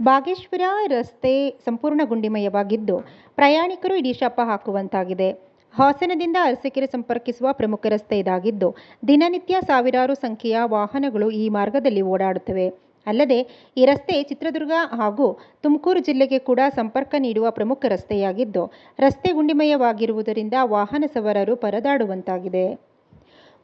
ಬಾಗೇಶ್ವರ ರಸ್ತೆ ಸಂಪೂರ್ಣ ಗುಂಡಿಮಯವಾಗಿದ್ದು ಪ್ರಯಾಣಿಕರು ಇಡೀ ಶಾಪ ಹಾಕುವಂತಾಗಿದೆ. ಹಾಸನದಿಂದ ಅರಸೀಕೆರೆ ಸಂಪರ್ಕಿಸುವ ಪ್ರಮುಖ ರಸ್ತೆ ಇದಾಗಿದ್ದು ದಿನನಿತ್ಯ ಸಾವಿರಾರು ಸಂಖ್ಯೆಯ ವಾಹನಗಳು ಈ ಮಾರ್ಗದಲ್ಲಿ ಓಡಾಡುತ್ತವೆ. ಅಲ್ಲದೆ ಈ ರಸ್ತೆ ಚಿತ್ರದುರ್ಗ ಹಾಗೂ ತುಮಕೂರು ಜಿಲ್ಲೆಗೆ ಕೂಡ ಸಂಪರ್ಕ ನೀಡುವ ಪ್ರಮುಖ ರಸ್ತೆಯಾಗಿದ್ದು ರಸ್ತೆ ಗುಂಡಿಮಯವಾಗಿರುವುದರಿಂದ ವಾಹನ ಸವಾರರು ಪರದಾಡುವಂತಾಗಿದೆ.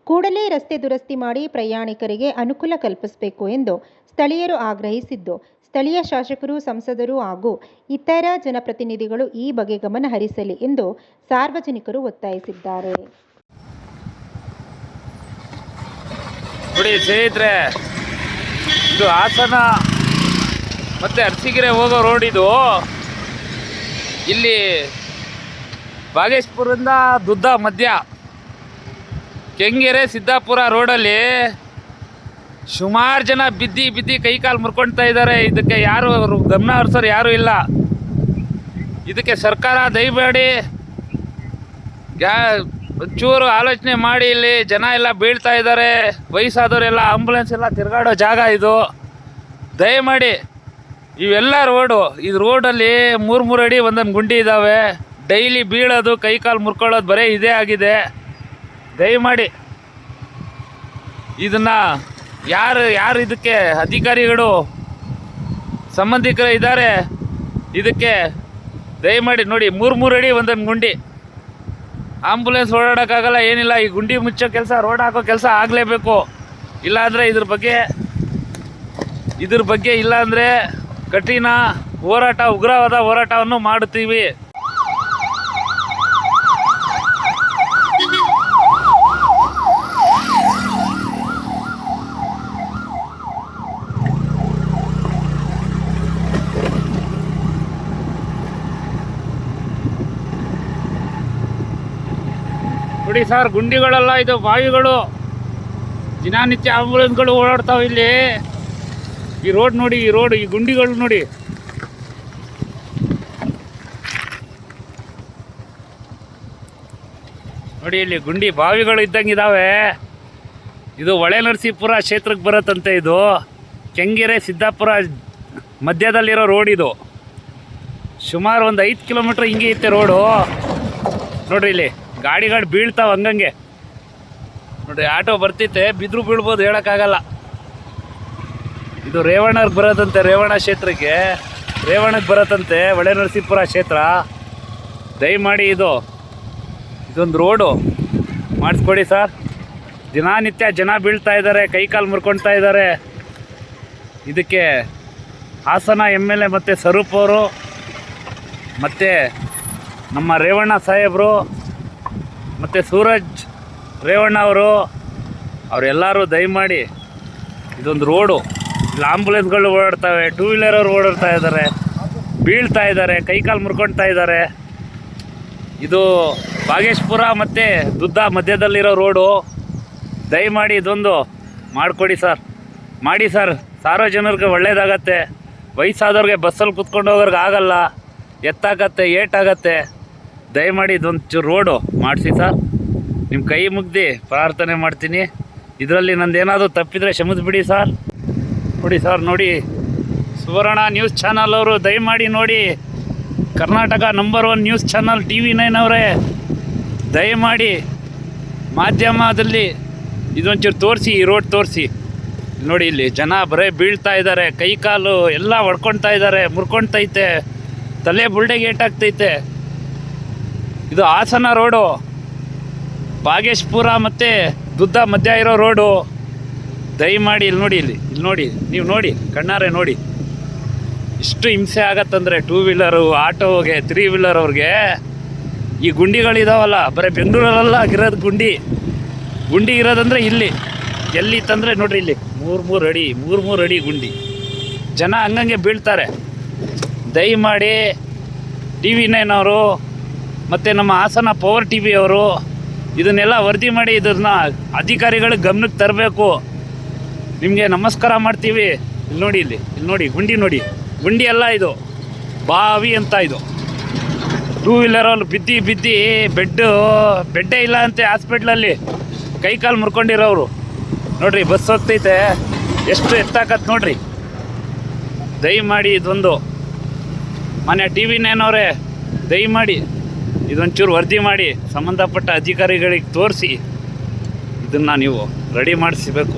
ಕೂಡಲೇ ರಸ್ತೆ ದುರಸ್ತಿ ಮಾಡಿ ಪ್ರಯಾಣಿಕರಿಗೆ ಅನುಕೂಲ ಕಲ್ಪಿಸಬೇಕು ಎಂದು ಸ್ಥಳೀಯರು ಆಗ್ರಹಿಸಿದ್ದು, ಸ್ಥಳೀಯ ಶಾಸಕರು, ಸಂಸದರು ಹಾಗೂ ಇತರ ಜನಪ್ರತಿನಿಧಿಗಳು ಈ ಬಗ್ಗೆ ಗಮನ ಹರಿಸಲಿ ಎಂದು ಸಾರ್ವಜನಿಕರು ಒತ್ತಾಯಿಸಿದ್ದಾರೆ. ನೋಡಿ ಸ್ನೇಹಿತರೆ, ಇದು ಹಾಸನ ಮತ್ತು ಅರಸೀಕೆರೆ ಹೋಗೋ ರೋಡ್. ಇದು ಇಲ್ಲಿ ಬಾಗೇಶ್ಪುರದಿಂದ ದುದ್ದ ಮಧ್ಯ ಕೆಂಗೇರೆ ಸಿದ್ದಾಪುರ ರೋಡಲ್ಲಿ ಸುಮಾರು ಜನ ಬಿದ್ದು ಕೈಕಾಲು ಮುರ್ಕೊಳ್ತಾ ಇದ್ದಾರೆ. ಇದಕ್ಕೆ ಯಾರು ಗಮನ ಹರಿಸೋರು ಯಾರೂ ಇಲ್ಲ. ಇದಕ್ಕೆ ಸರ್ಕಾರ ದಯಮಾಡಿ ಒಂಚೂರು ಆಲೋಚನೆ ಮಾಡಿ. ಇಲ್ಲಿ ಜನ ಎಲ್ಲ ಬೀಳ್ತಾ ಇದ್ದಾರೆ, ವಯಸ್ಸಾದವರೆಲ್ಲ, ಆಂಬುಲೆನ್ಸ್ ಎಲ್ಲ ತಿರುಗಾಡೋ ಜಾಗ ಇದು. ದಯಮಾಡಿ ಇವೆಲ್ಲ ಇದು ರೋಡಲ್ಲಿ 3 ಅಡಿ ಒಂದೊಂದು ಗುಂಡಿ ಇದ್ದಾವೆ. ಡೈಲಿ ಬೀಳೋದು, ಕೈಕಾಲು ಮುರ್ಕೊಳ್ಳೋದು ಬರೀ ಇದೇ ಆಗಿದೆ. ದಯಮಾಡಿ ಇದನ್ನು ಯಾರು ಇದಕ್ಕೆ ಅಧಿಕಾರಿಗಳು ಸಂಬಂಧಿಕರು ಇದ್ದಾರೆ, ಇದಕ್ಕೆ ದಯಮಾಡಿ ನೋಡಿ. 3 ಅಡಿ ಒಂದೊಂದು ಗುಂಡಿ, ಆಂಬುಲೆನ್ಸ್ ಓಡಾಡೋಕ್ಕಾಗಲ್ಲ, ಏನಿಲ್ಲ. ಈ ಗುಂಡಿ ಮುಚ್ಚೋ ಕೆಲಸ, ರೋಡ್ ಹಾಕೋ ಕೆಲಸ ಆಗಲೇಬೇಕು. ಇಲ್ಲಾಂದರೆ ಇದ್ರ ಬಗ್ಗೆ ಇಲ್ಲಾಂದರೆ ಕಠಿಣ ಹೋರಾಟ, ಉಗ್ರವಾದ ಹೋರಾಟವನ್ನು ಮಾಡುತ್ತೀವಿ. ನೋಡಿ ಸರ್, ಗುಂಡಿಗಳೆಲ್ಲ ಇದು ಬಾವಿಗಳು. ದಿನನಿತ್ಯ ಆಂಬುಲೆನ್ಸ್ಗಳು ಓಡಾಡ್ತಾವೆ ಇಲ್ಲಿ. ಈ ರೋಡ್ ನೋಡಿ, ಈ ಗುಂಡಿಗಳು ನೋಡಿ. ನೋಡಿ ಇಲ್ಲಿ ಗುಂಡಿ ಬಾವಿಗಳು ಇದ್ದಂಗೆ ಇದ್ದಾವೆ. ಇದು ಹೊಳೆನರಸೀಪುರ ಕ್ಷೇತ್ರಕ್ಕೆ ಬರುತ್ತಂತೆ. ಇದು ಕೆಂಗೇರೆ ಸಿದ್ದಾಪುರ ಮಧ್ಯದಲ್ಲಿರೋ ರೋಡ್. ಇದು ಸುಮಾರು ಒಂದು 5 ಕಿಲೋಮೀಟ್ರ್ ಹಿಂಗೆ ಐತೆ ರೋಡು. ನೋಡ್ರಿ, ಇಲ್ಲಿ ಗಾಡಿಗಳು ಬೀಳ್ತಾವೆ ಹಂಗಂಗೆ. ನೋಡ್ರಿ, ಆಟೋ ಬರ್ತೈತೆ, ಬಿದ್ದರೂ ಬೀಳ್ಬೋದು, ಹೇಳೋಕ್ಕಾಗಲ್ಲ. ಇದು ರೇವಣ್ಣಗೆ ಬರೋದಂತೆ, ರೇವಣ್ಣ ಕ್ಷೇತ್ರಕ್ಕೆ, ರೇವಣ್ಣಗೆ ಬರೋದಂತೆ ಹೊಳೆನರಸೀಪುರ ಕ್ಷೇತ್ರ. ದಯಮಾಡಿ ಇದೊಂದು ರೋಡು ಮಾಡಿಸ್ಕೊಡಿ ಸರ್. ದಿನನಿತ್ಯ ಜನ ಬೀಳ್ತಾ ಇದ್ದಾರೆ, ಕೈಕಾಲು ಮುರ್ಕೊಳ್ತಾ ಇದ್ದಾರೆ. ಇದಕ್ಕೆ ಹಾಸನ MLA ಮತ್ತು ಸ್ವರೂಪ್ ಅವರು ಮತ್ತು ನಮ್ಮ ರೇವಣ್ಣ ಸಾಹೇಬರು ಮತ್ತು ಸೂರಜ್ ರೇವಣ್ಣ ಅವರೆಲ್ಲರೂ ದಯಮಾಡಿ ಇದೊಂದು ರೋಡು. ಇಲ್ಲಿ ಆಂಬುಲೆನ್ಸ್ಗಳು ಓಡಾಡ್ತವೆ, 2 ವೀಲರ್ ಓಡಾಡ್ತಾ ಇದ್ದಾರೆ, ಬೀಳ್ತಾ ಇದ್ದಾರೆ, ಕೈಕಾಲು ಮುರ್ಕೊಳ್ತಾ ಇದ್ದಾರೆ. ಇದು ಬಾಗೇಶ್ಪುರ ಮತ್ತು ದುದ್ದ ಮಧ್ಯದಲ್ಲಿರೋ ರೋಡು. ದಯಮಾಡಿ ಇದೊಂದು ಮಾಡಿಕೊಡಿ ಸರ್, ಮಾಡಿ ಸರ್. ಸಾರ್ವಜನಿಕರಿಗೆ ಒಳ್ಳೆಯದಾಗತ್ತೆ. ವಯಸ್ಸಾದವ್ರಿಗೆ ಬಸ್ಸಲ್ಲಿ ಕುತ್ಕೊಂಡು ಹೋಗೋರ್ಗೆ ಆಗಲ್ಲ, ಎತ್ತಾಗತ್ತೆ, ಏಟಾಗತ್ತೆ. ದಯಮಾಡಿ ಇದೊಂದು ರೋಡು ಮಾಡಿಸಿ ಸರ್. ನಿಮ್ಮ ಕೈ ಮುಗ್ದು ಪ್ರಾರ್ಥನೆ ಮಾಡ್ತೀನಿ. ಇದರಲ್ಲಿ ನಂದೇನಾದರೂ ತಪ್ಪಿದರೆ ಕ್ಷಮಿಸ್ಬಿಡಿ ಸರ್. ನೋಡಿ ಸರ್, ನೋಡಿ, ಸುವರ್ಣ ನ್ಯೂಸ್ ಚಾನಲ್ ಅವರು ದಯಮಾಡಿ ನೋಡಿ. Karnataka number 1 news channel TV9 ಅವರೇ, ದಯಮಾಡಿ ಮಾಧ್ಯಮದಲ್ಲಿ ಇದೊಂಚೂರು ತೋರಿಸಿ, ಈ ರೋಡ್ ತೋರಿಸಿ. ನೋಡಿ, ಇಲ್ಲಿ ಜನ ಬರೀ ಬೀಳ್ತಾ ಇದ್ದಾರೆ, ಕೈಕಾಲು ಎಲ್ಲ ಹೊಡ್ಕೊಳ್ತಾ ಇದ್ದಾರೆ, ಮುರ್ಕೊಳ್ತೈತೆ, ತಲೆ ಬುಲ್ಡೆಗೆ ಏಟಾಗ್ತೈತೆ. ಇದು ಹಾಸನ ರೋಡು, ಬಾಗೇಶ್ಪುರ ಮತ್ತು ದುದ್ದ ಮಧ್ಯ ಇರೋ ರೋಡು. ದಯಮಾಡಿ ಇಲ್ಲಿ ನೋಡಿ, ಇಲ್ಲಿ ನೋಡಿ, ನೀವು ನೋಡಿ, ಕಣ್ಣಾರೆ ನೋಡಿ. ಇಷ್ಟು ಹಿಂಸೆ ಆಗತ್ತಂದರೆ 2 ವೀಲರು, ಆಟೋಗೆ, 3 ವೀಲರ್ ಅವ್ರಿಗೆ. ಈ ಗುಂಡಿಗಳಿದಾವಲ್ಲ, ಬರೀ ಬೆಂಗಳೂರಲ್ಲ ಆಗಿರೋದು ಗುಂಡಿ ಇರೋದಂದರೆ ಇಲ್ಲಿ. ಎಲ್ಲಿ ತಂದರೆ ನೋಡ್ರಿ, ಇಲ್ಲಿ 3 ಅಡಿ ಗುಂಡಿ. ಜನ ಹಂಗಂಗೆ ಬೀಳ್ತಾರೆ. ದಯಮಾಡಿ TV9 ಅವರು ಮತ್ತು ನಮ್ಮ ಹಾಸನ ಪವರ್ TV ಅವರು ಇದನ್ನೆಲ್ಲ ವರದಿ ಮಾಡಿ ಇದನ್ನ ಅಧಿಕಾರಿಗಳಿಗೆ ಗಮನಕ್ಕೆ ತರಬೇಕು. ನಿಮಗೆ ನಮಸ್ಕಾರ ಮಾಡ್ತೀವಿ. ಇಲ್ಲಿ ನೋಡಿ, ಗುಂಡಿ ನೋಡಿ. ಗುಂಡಿ ಅಲ್ಲ, ಇದು ಬಾವಿ ಅಂತ. ಇದು 2 ವೀಲರಲ್ಲಿ ಬಿದ್ದು ಬೆಡ್ಡೇ ಇಲ್ಲ ಅಂತೆ ಹಾಸ್ಪಿಟ್ಲಲ್ಲಿ. ಕೈಕಾಲು ಮುರ್ಕೊಂಡಿರೋರು ನೋಡ್ರಿ. ಬಸ್ ಹೋಗ್ತೈತೆ, ಎಷ್ಟು ಎತ್ತಾಕತ್ ನೋಡ್ರಿ. ದಯಮಾಡಿ ಇದೊಂದು ಮಾನ್ಯ ಟಿ ವಿ ನೈನವರೇ ದಯಮಾಡಿ ಇದೊಂಚೂರು ವರದಿ ಮಾಡಿ ಸಂಬಂಧಪಟ್ಟ ಅಧಿಕಾರಿಗಳಿಗೆ ತೋರಿಸಿ ಇದನ್ನು ನೀವು ರೆಡಿ ಮಾಡಿಸಬೇಕು.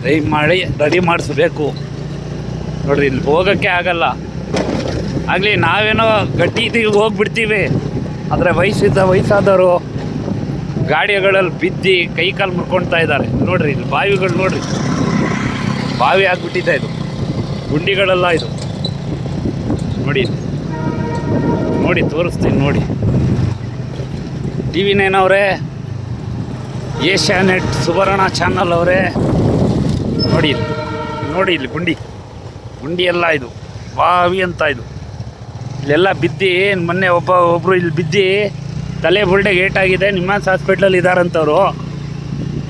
ದಯಮಾಡಿ ರೆಡಿ ಮಾಡಿಸ್ಬೇಕು. ನೋಡ್ರಿ ಇಲ್ಲಿ ಹೋಗೋಕ್ಕೆ ಆಗಲ್ಲ. ಆಗಲಿ ನಾವೇನೋ ಗಟ್ಟಿ ಇದ್ದೀವಿ ಹೋಗ್ಬಿಡ್ತೀವಿ, ಆದರೆ ವಯಸ್ಸಾದವರು ಗಾಡಿಗಳಲ್ಲಿ ಬಿದ್ದು ಕೈ ಕಾಲು ಮುರ್ಕೊಳ್ತಾ ಇದ್ದಾರೆ. ನೋಡ್ರಿ ಇಲ್ಲಿ ಬಾವಿಗಳು ನೋಡ್ರಿ, ಬಾವಿ ಆಗಿಬಿಟ್ಟಿದೆ ಇದು, ಗುಂಡಿಗಳೆಲ್ಲ ಇದು ನೋಡಿ ನೋಡಿ ತೋರಿಸ್ತೀನಿ ನೋಡಿ. ಟಿ ವಿ ನೈನ್ ಅವರೇ, ಏಷ್ಯಾನೆಟ್ ಸುವರ್ಣ ಚಾನಲ್ ಅವರೇ ನೋಡಿ ಇಲ್ಲಿ, ನೋಡಿ ಇಲ್ಲಿ ಗುಂಡಿ ಎಲ್ಲ ಇದು ಬಾವಿ ಅಂತ ಇದು. ಇಲ್ಲೆಲ್ಲ ಬಿದ್ದು ಮೊನ್ನೆ ಒಬ್ಬರು ಇಲ್ಲಿ ಬಿದ್ದು ತಲೆ ಬುರುಡೆಗೆ ಏಟಾಗಿದೆ. ನಿಮ್ಹಾನ್ಸ್ ಹಾಸ್ಪಿಟ್ಲಲ್ಲಿ ಇದ್ದಾರಂಥವ್ರು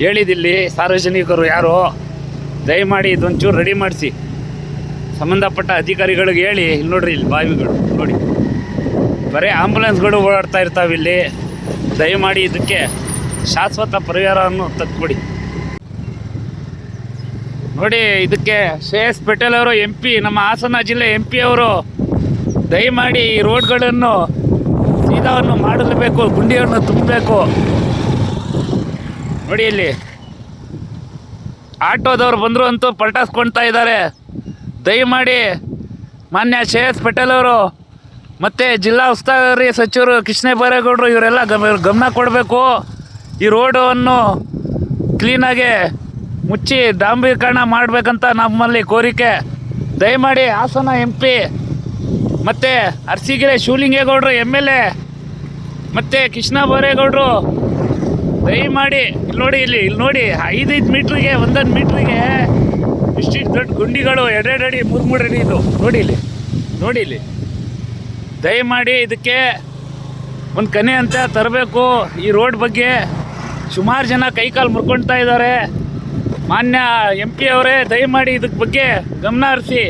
ಹೇಳಿದಿಲ್ಲಿ ಸಾರ್ವಜನಿಕರು ಯಾರು ದಯಮಾಡಿ ಇದೊಂಚೂರು ರೆಡಿ ಮಾಡಿಸಿ ಸಂಬಂಧಪಟ್ಟ ಅಧಿಕಾರಿಗಳಿಗೆ ಹೇಳಿ. ಇಲ್ಲಿ ನೋಡ್ರಿ ಇಲ್ಲಿ ಬಾವಿಗಳು ನೋಡಿ, ಬರೀ ಆಂಬುಲೆನ್ಸ್ಗಳು ಓಡಾಡ್ತಾ ಇರ್ತಾವೆ ಇಲ್ಲಿ. ದಯಮಾಡಿ ಇದಕ್ಕೆ ಶಾಶ್ವತ ಪರಿಹಾರವನ್ನು ತಂದುಕೊಡಿ. ನೋಡಿ ಇದಕ್ಕೆ ಶ್ರೇಯಸ್ ಪಟೇಲ್ ಅವರು MP, ನಮ್ಮ ಹಾಸನ ಜಿಲ್ಲೆ MP ಅವರು ದಯಮಾಡಿ ಈ ರೋಡ್ಗಳನ್ನು ಸೀದಾವನ್ನು ಮಾಡಲೇಬೇಕು, ಗುಂಡಿಯನ್ನು ತುಂಬಬೇಕು. ನೋಡಿ ಇಲ್ಲಿ ಆಟೋದವ್ರು ಬಂದರು ಅಂತೂ ಪಲ್ಟಾಸ್ಕೊಳ್ತಾ ಇದ್ದಾರೆ. ದಯಮಾಡಿ ಮಾನ್ಯ ಶ್ರೇಯಸ್ ಪಟೇಲ್ ಅವರು ಮತ್ತು ಜಿಲ್ಲಾ ಉಸ್ತುವಾರಿ ಸಚಿವರು ಕೃಷ್ಣ ಬೈರೇಗೌಡರು ಇವರೆಲ್ಲ ಗಮನ ಕೊಡಬೇಕು. ಈ ರೋಡನ್ನು ಕ್ಲೀನಾಗಿ ಮುಚ್ಚಿ ಡಾಂಬರೀಕರಣ ಮಾಡಬೇಕಂತ ನಮ್ಮಲ್ಲಿ ಕೋರಿಕೆ. ದಯಮಾಡಿ ಹಾಸನ MP ಮತ್ತು ಅರಸೀಕೆರೆ ಶಿವಲಿಂಗೇಗೌಡರು MLA ಮತ್ತು ಕೃಷ್ಣ ಬೈರೇಗೌಡರು ದಯಮಾಡಿ ಇಲ್ಲಿ ನೋಡಿ, ಇಲ್ಲಿ ನೋಡಿ 5 ಮೀಟ್ರಿಗೆ 1 ಮೀಟ್ರಿಗೆ ಇಷ್ಟಿಷ್ಟು ದೊಡ್ಡ ಗುಂಡಿಗಳು 2 ಅಡಿ 3 ಅಡಿ ಇದು ನೋಡಿ ಇಲ್ಲಿ ದಯಮಾಡಿ ಇದಕ್ಕೆ ಒಂದು ಕನೆ ಅಂತ ತರಬೇಕು. ಈ ರೋಡ್ ಬಗ್ಗೆ ಸುಮಾರು ಜನ ಕೈಕಾಲು ಮುರ್ಕೊಳ್ತಾ ಇದ್ದಾರೆ. ಮಾನ್ಯ MP ಅವರೇ ದಯಮಾಡಿ ಇದಕ್ಕೆ ಬಗ್ಗೆ ಗಮನ ಹರಿಸಿ.